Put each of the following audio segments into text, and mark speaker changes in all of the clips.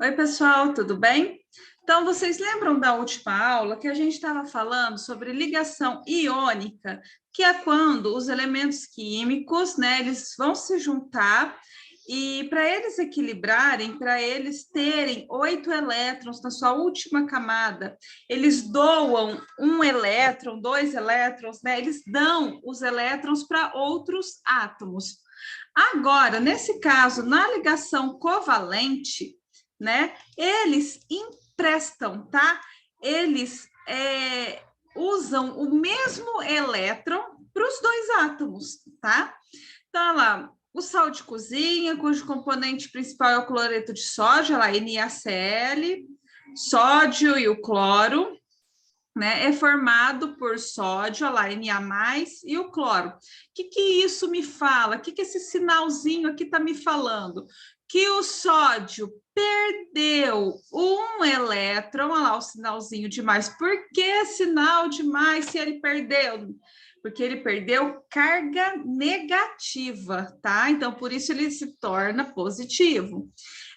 Speaker 1: Oi, pessoal, tudo bem? Então, vocês lembram da última aula que a gente estava falando sobre ligação iônica, que é quando os elementos químicos, né, eles vão se juntar e para eles equilibrarem, para eles terem 8 elétrons na sua última camada, eles doam um elétron, 2 elétrons, né? Eles dão os elétrons para outros átomos. Agora, nesse caso, na ligação covalente, né? Eles emprestam, tá? Eles usam o mesmo elétron para os dois átomos, tá? Então, olha lá, o sal de cozinha, cujo componente principal é o cloreto de sódio, olha lá, NaCl, sódio e o cloro, né, é formado por sódio, olha lá, Na+, e o cloro. O que isso me fala? O que esse sinalzinho aqui está me falando? Que o sódio perdeu um elétron, olha lá o sinalzinho de mais. Por que sinal de mais se ele perdeu? Porque ele perdeu carga negativa, tá? Então, por isso ele se torna positivo.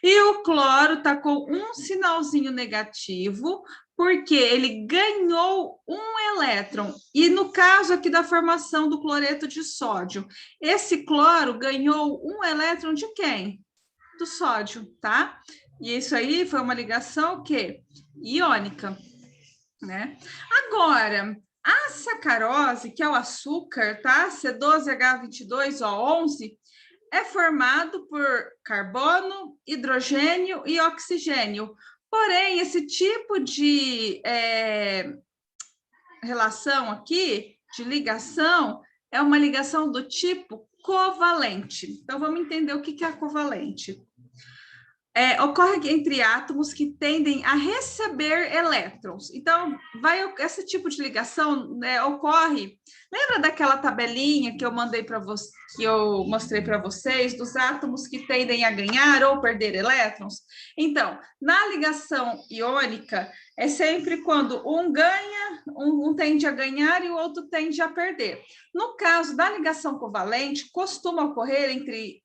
Speaker 1: E o cloro está com um sinalzinho negativo, porque ele ganhou um elétron. E no caso aqui da formação do cloreto de sódio, esse cloro ganhou um elétron de quem? Do sódio, tá? E isso aí foi uma ligação o quê? Iônica, né? Agora, a sacarose, que é o açúcar, tá? C12H22O11, é formado por carbono, hidrogênio e oxigênio. Porém, esse tipo de relação aqui, de ligação, é uma ligação do tipo covalente. Então, vamos entender o que é covalente. Ocorre entre átomos que tendem a receber elétrons. Então, esse tipo de ligação, né, ocorre. Lembra daquela tabelinha que eu mandei para você, que eu mostrei para vocês, dos átomos que tendem a ganhar ou perder elétrons? Então, na ligação iônica, é sempre quando um ganha, um tende a ganhar e o outro tende a perder. No caso da ligação covalente, costuma ocorrer entre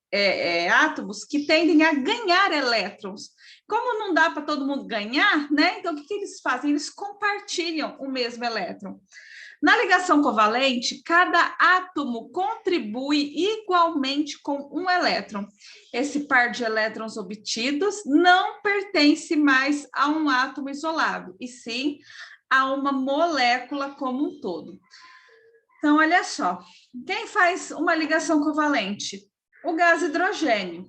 Speaker 1: átomos que tendem a ganhar elétrons. Como não dá para todo mundo ganhar, né? Então, o que eles fazem? Eles compartilham o mesmo elétron. Na ligação covalente, cada átomo contribui igualmente com um elétron. Esse par de elétrons obtidos não pertence mais a um átomo isolado, e sim a uma molécula como um todo. Então, olha só, quem faz uma ligação covalente? O gás hidrogênio.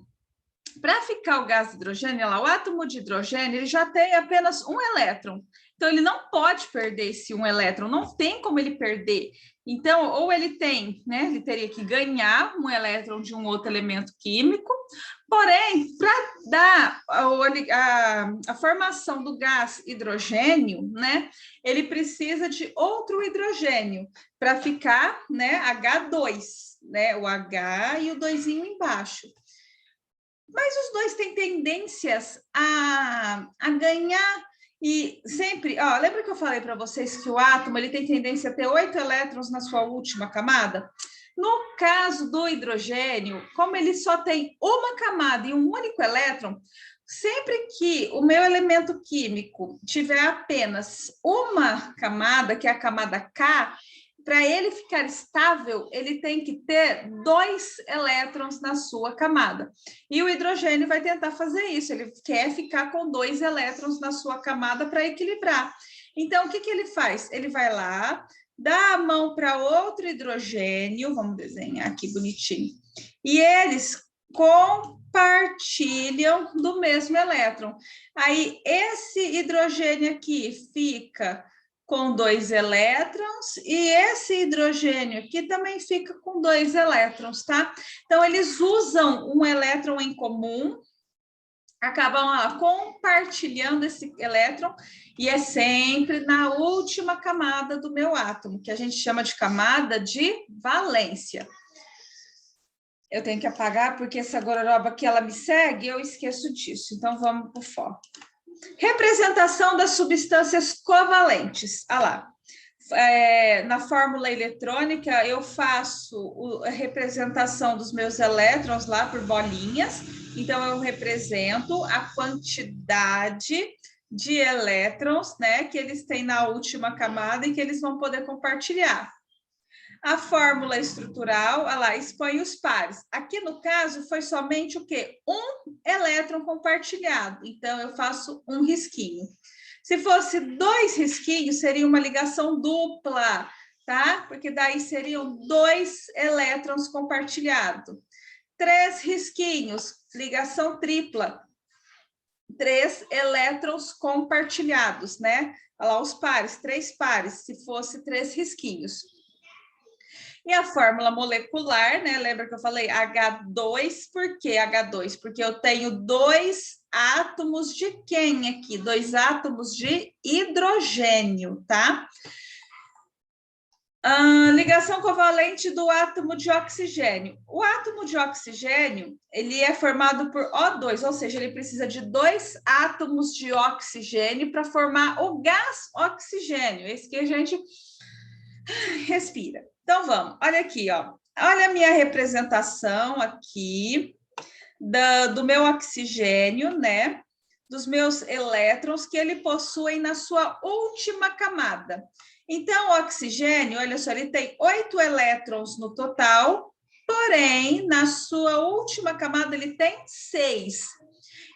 Speaker 1: Para ficar o gás hidrogênio, lá, o átomo de hidrogênio ele já tem apenas um elétron. Então, ele não pode perder esse um elétron, não tem como ele perder. Então, ou ele tem, né? Ele teria que ganhar um elétron de um outro elemento químico, porém, para dar a formação do gás hidrogênio, né? Ele precisa de outro hidrogênio para ficar, né? H2, né? O H e o 2 embaixo. Mas os dois têm tendências a ganhar e sempre... lembra que eu falei para vocês que o átomo ele tem tendência a ter 8 elétrons na sua última camada? No caso do hidrogênio, como ele só tem uma camada e um único elétron, sempre que o meu elemento químico tiver apenas uma camada, que é a camada K, para ele ficar estável, ele tem que ter 2 elétrons na sua camada. E o hidrogênio vai tentar fazer isso, ele quer ficar com 2 elétrons na sua camada para equilibrar. Então, o que ele faz? Ele vai lá, dá a mão para outro hidrogênio, vamos desenhar aqui bonitinho, e eles compartilham do mesmo elétron. Aí, esse hidrogênio aqui fica com 2 elétrons, e esse hidrogênio aqui também fica com 2 elétrons, tá? Então, eles usam um elétron em comum, acabam compartilhando esse elétron, e é sempre na última camada do meu átomo, que a gente chama de camada de valência. Eu tenho que apagar, porque essa gororoba aqui, ela me segue, eu esqueço disso. Então, vamos para o foco. Representação das substâncias covalentes. Olha lá. Na fórmula eletrônica, eu faço a representação dos meus elétrons lá por bolinhas, Então, eu represento a quantidade de elétrons, né, que eles têm na última camada e que eles vão poder compartilhar. A fórmula estrutural, olha lá, expõe os pares. Aqui, no caso, foi somente o quê? Um elétron compartilhado. Então, eu faço um risquinho. Se fosse 2 risquinhos, seria uma ligação dupla, tá? Porque daí seriam 2 elétrons compartilhados. 3 risquinhos, ligação tripla. 3 elétrons compartilhados, né? Olha lá os pares, 3 pares, se fosse 3 risquinhos. E a fórmula molecular, né? Lembra que eu falei H2? Por que H2? Porque eu tenho 2 átomos de quem aqui? 2 átomos de hidrogênio, tá? Ligação covalente do átomo de oxigênio. O átomo de oxigênio, ele é formado por O2, ou seja, ele precisa de 2 átomos de oxigênio para formar o gás oxigênio, esse que a gente respira. Então, vamos. Olha aqui, ó. Olha a minha representação aqui do meu oxigênio, né? Dos meus elétrons que ele possui na sua última camada. Então, o oxigênio, olha só, ele tem 8 elétrons no total, porém, na sua última camada, ele tem 6.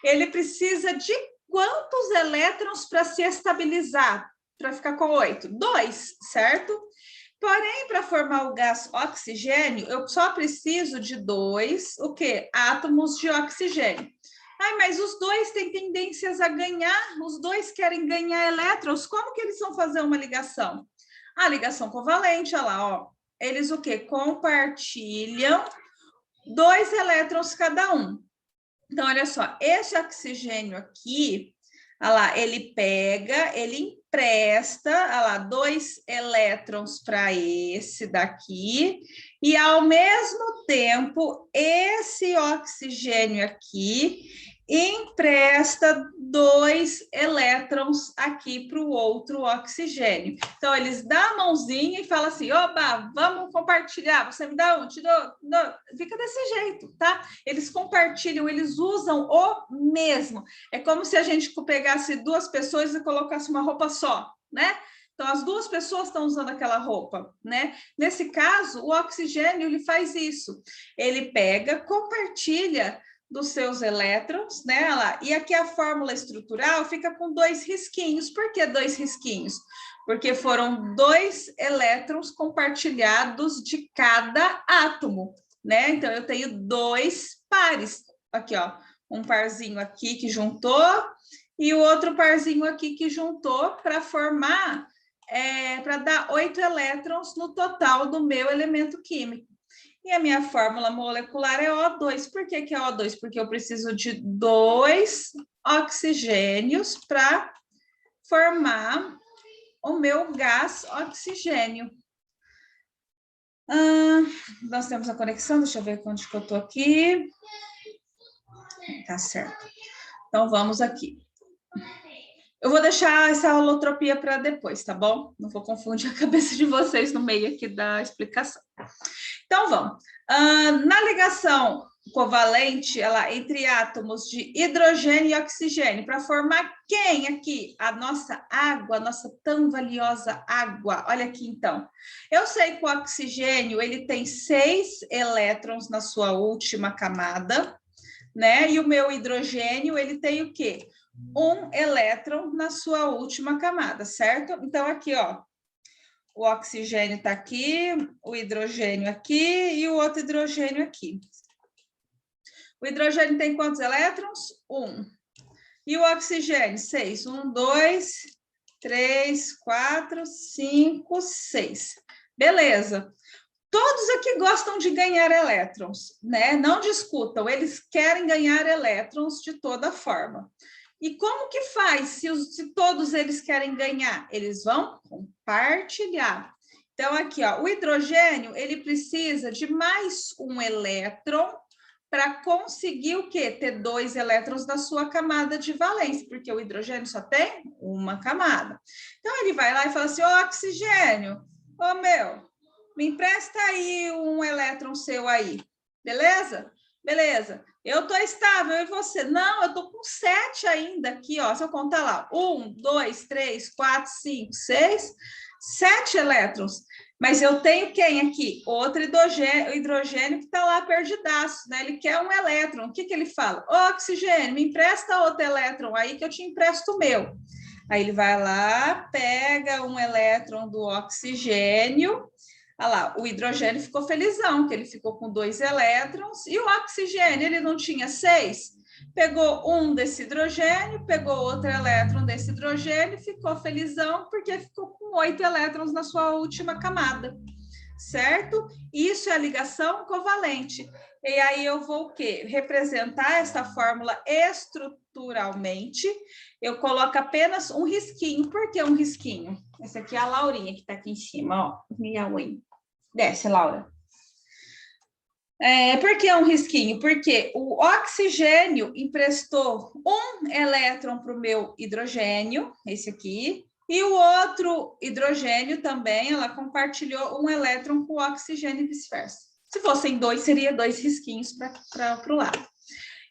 Speaker 1: Ele precisa de quantos elétrons para se estabilizar? Para ficar com 8? 2, certo? Porém, para formar o gás oxigênio, eu só preciso de 2, o quê? Átomos de oxigênio. Ai, mas os 2 têm tendências a ganhar, os 2 querem ganhar elétrons, como que eles vão fazer uma ligação? A ligação covalente, olha lá, ó. Eles o quê? Compartilham 2 elétrons cada um. Então, olha só, esse oxigênio aqui, olha lá, ele pega, ele empresta, olha lá, 2 elétrons para esse daqui, e ao mesmo tempo, esse oxigênio aqui empresta 2 elétrons aqui para o outro oxigênio. Então, eles dão a mãozinha e falam assim, oba, vamos compartilhar, você me dá um, te dou, não. Fica desse jeito, tá? Eles compartilham, eles usam o mesmo. É como se a gente pegasse 2 pessoas e colocasse uma roupa só, né? Então, as 2 pessoas estão usando aquela roupa, né? Nesse caso, o oxigênio, ele faz isso. Ele pega, compartilha dos seus elétrons, né? Lá. E aqui a fórmula estrutural fica com 2 risquinhos. Por que 2 risquinhos? Porque foram 2 elétrons compartilhados de cada átomo, né? Então, eu tenho 2 pares. Aqui, ó, um parzinho aqui que juntou e o outro parzinho aqui que juntou para formar, para dar 8 elétrons no total do meu elemento químico. E a minha fórmula molecular é O2. Por que é O2? Porque eu preciso de 2 oxigênios para formar o meu gás oxigênio. Nós temos a conexão, deixa eu ver onde que eu estou aqui. Tá certo. Então, vamos aqui. Eu vou deixar essa holotropia para depois, tá bom? Não vou confundir a cabeça de vocês no meio aqui da explicação. Então, vamos. Na ligação covalente, ela entre átomos de hidrogênio e oxigênio, para formar quem aqui? A nossa água, a nossa tão valiosa água. Olha aqui, então. Eu sei que o oxigênio, ele tem 6 elétrons na sua última camada, né? E o meu hidrogênio, ele tem o quê? 1 elétron na sua última camada, certo? Então, aqui, ó, o oxigênio está aqui, o hidrogênio aqui e o outro hidrogênio aqui. O hidrogênio tem quantos elétrons? 1. E o oxigênio? 6. 1, 2, 3, 4, 5, 6. Beleza. Todos aqui gostam de ganhar elétrons, né? Não discutam, eles querem ganhar elétrons de toda forma. E como que faz se todos eles querem ganhar? Eles vão compartilhar. Então, aqui, ó, o hidrogênio, ele precisa de mais um elétron para conseguir o quê? Ter 2 elétrons na sua camada de valência, porque o hidrogênio só tem uma camada. Então, ele vai lá e fala assim, ô, oxigênio, ô, meu, me empresta aí um elétron seu aí, beleza? Beleza. Eu estou estável, e você? Não, eu estou com 7 ainda aqui, ó. Se eu contar lá, 1, 2, 3, 4, 5, 6, 7 elétrons. Mas eu tenho quem aqui? Outro hidrogênio que está lá perdidaço, né? Ele quer um elétron. O que ele fala? Ô, oxigênio, me empresta outro elétron aí que eu te empresto o meu. Aí ele vai lá, pega um elétron do oxigênio. Olha lá, o hidrogênio ficou felizão, que ele ficou com 2 elétrons, e o oxigênio, ele não tinha 6? Pegou um desse hidrogênio, pegou outro elétron desse hidrogênio, ficou felizão, porque ficou com 8 elétrons na sua última camada, certo? Isso é a ligação covalente. E aí eu vou o quê? Representar essa fórmula estruturalmente. Eu coloco apenas um risquinho. Por que um risquinho? Essa aqui é a Laurinha que está aqui em cima, ó. Minha unha. Desce, Laura. Por que um risquinho? Porque o oxigênio emprestou um elétron para o meu hidrogênio, esse aqui, e o outro hidrogênio também, ela compartilhou um elétron com o oxigênio e vice-versa. Se fossem 2, seria 2 risquinhos para o lado.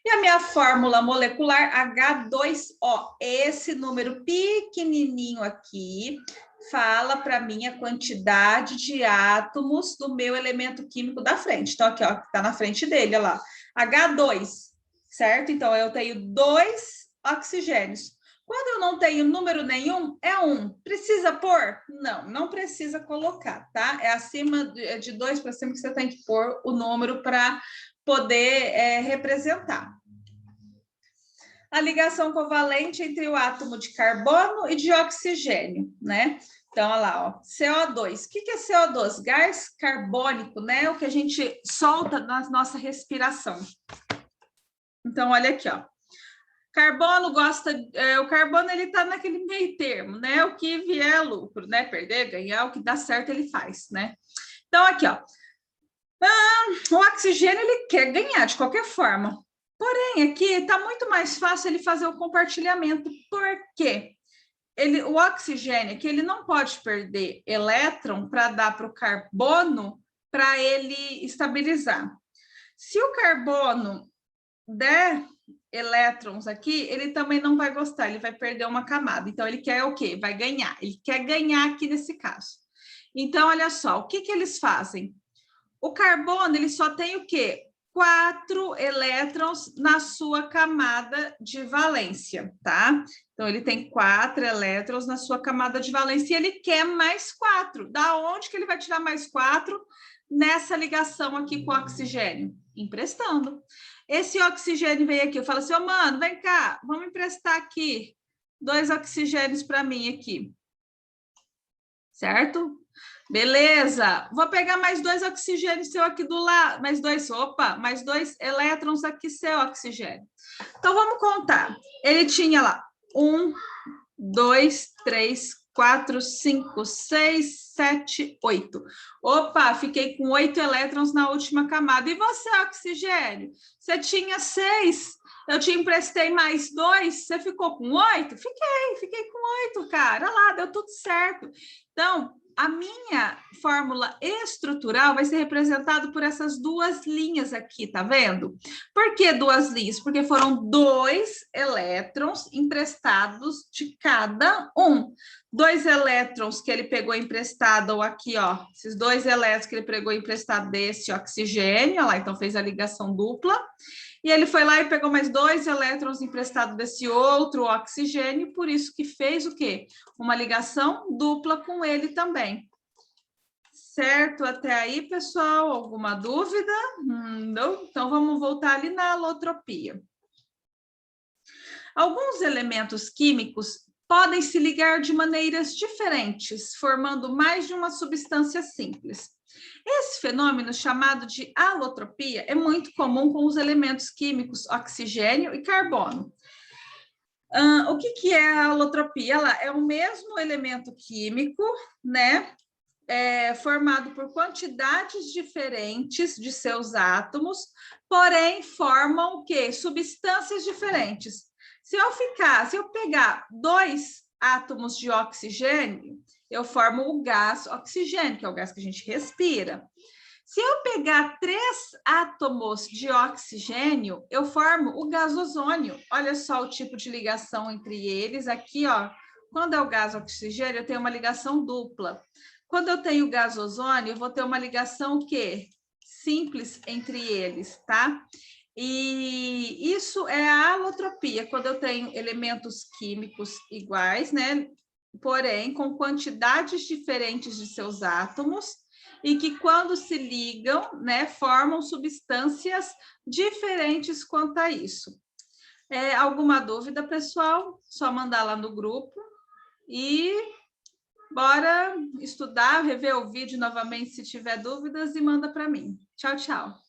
Speaker 1: E a minha fórmula molecular H2O, esse número pequenininho aqui, fala para mim a quantidade de átomos do meu elemento químico da frente. Então, aqui, ó, está na frente dele, olha lá. H2, certo? Então, eu tenho 2 oxigênios. Quando eu não tenho número nenhum, é 1. Precisa pôr? Não, não precisa colocar, tá? É acima de 2 para cima que você tem que pôr o número para poder representar. A ligação covalente entre o átomo de carbono e de oxigênio, né? Então, olha lá, ó, CO2. O que é CO2? Gás carbônico, né? O que a gente solta na nossa respiração. Então, olha aqui, ó. Carbono gosta... o carbono, ele tá naquele meio termo, né? O que vier é lucro, né? Perder, ganhar, o que dá certo, ele faz, né? Então, aqui, ó. O oxigênio, ele quer ganhar de qualquer forma. Porém, aqui está muito mais fácil ele fazer o compartilhamento. Por quê? O oxigênio, que ele não pode perder elétron para dar para o carbono para ele estabilizar. Se o carbono der elétrons aqui, ele também não vai gostar, ele vai perder uma camada. Então, ele quer o quê? Vai ganhar. Ele quer ganhar aqui nesse caso. Então, olha só, o que eles fazem? O carbono, ele só tem o quê? 4 elétrons na sua camada de valência, tá? Então, ele tem 4 elétrons na sua camada de valência e ele quer mais 4. Da onde que ele vai tirar mais 4? Nessa ligação aqui com o oxigênio? Emprestando. Esse oxigênio veio aqui, eu falo assim, ô, mano, vem cá, vamos emprestar aqui 2 oxigênios para mim aqui. Certo? Beleza, vou pegar mais 2 oxigênios seu aqui do lado, mais 2 elétrons aqui seu oxigênio. Então, vamos contar. Ele tinha lá 1, 2, 3, 4, 5, 6, 7, 8. Opa, fiquei com 8 elétrons na última camada. E você, oxigênio? Você tinha 6, eu te emprestei mais 2, você ficou com 8? Fiquei com 8, cara. Olha lá, deu tudo certo. Então, a minha fórmula estrutural vai ser representada por essas 2 linhas aqui, tá vendo? Por que 2 linhas? Porque foram 2 elétrons emprestados de cada um. 2 elétrons que ele pegou emprestado aqui, ó, esses 2 elétrons que ele pegou emprestado desse oxigênio, ó lá, então fez a ligação dupla. E ele foi lá e pegou mais 2 elétrons emprestados desse outro oxigênio, por isso que fez o quê? Uma ligação dupla com ele também. Certo até aí, pessoal? Alguma dúvida? Não? Então, vamos voltar ali na alotropia. Alguns elementos químicos podem se ligar de maneiras diferentes, formando mais de uma substância simples. Esse fenômeno, chamado de alotropia, é muito comum com os elementos químicos oxigênio e carbono. O que é a alotropia? Ela é o mesmo elemento químico, né? Formado por quantidades diferentes de seus átomos, porém formam o quê? Substâncias diferentes. Se eu pegar 2 átomos de oxigênio, eu formo o gás oxigênio, que é o gás que a gente respira. Se eu pegar 3 átomos de oxigênio, eu formo o gás ozônio. Olha só o tipo de ligação entre eles. Aqui, ó, quando é o gás oxigênio, eu tenho uma ligação dupla. Quando eu tenho o gás ozônio, eu vou ter uma ligação o quê? Simples entre eles, tá? E isso é a alotropia, quando eu tenho elementos químicos iguais, né? Porém, com quantidades diferentes de seus átomos, e que quando se ligam, né, formam substâncias diferentes quanto a isso. Alguma dúvida, pessoal? Só mandar lá no grupo e bora estudar, rever o vídeo novamente se tiver dúvidas e manda para mim. Tchau, tchau.